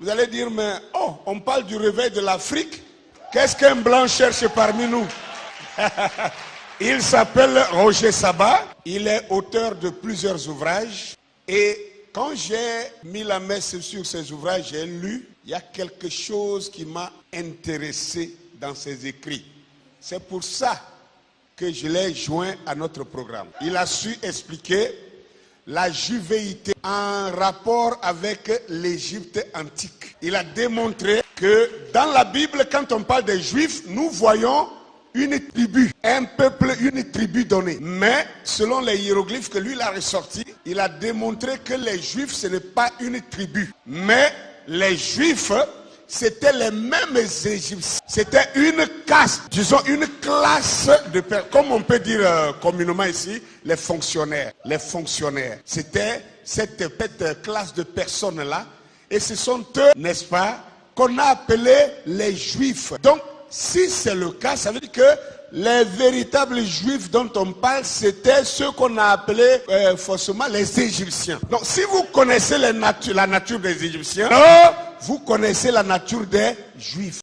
Vous allez dire, mais oh, on parle du réveil de l'Afrique. Qu'est-ce qu'un blanc cherche parmi nous? Il s'appelle Roger Sabat. Il est auteur de plusieurs ouvrages. Et quand j'ai mis la messe sur ces ouvrages, j'ai lu, il y a quelque chose qui m'a intéressé dans ses écrits. C'est pour ça que je l'ai joint à notre programme. Il a su expliquer la juvéité en rapport avec l'Égypte antique. Il a démontré que dans la Bible, quand on parle des Juifs, nous voyons une tribu, un peuple, une tribu donnée. Mais selon les hiéroglyphes que lui il a ressortis, il a démontré que les Juifs, ce n'est pas une tribu. Mais les Juifs, c'était les mêmes Égyptiens. C'était une caste, disons une classe de personnes, comme on peut dire communément ici, les fonctionnaires. Les fonctionnaires. C'était cette classe de personnes-là. Et ce sont eux, n'est-ce pas, qu'on a appelé les Juifs. Donc, si c'est le cas, ça veut dire que les véritables Juifs dont on parle, c'était ceux qu'on a appelés forcément les Égyptiens. Donc, si vous connaissez la nature des Égyptiens, vous connaissez la nature des Juifs.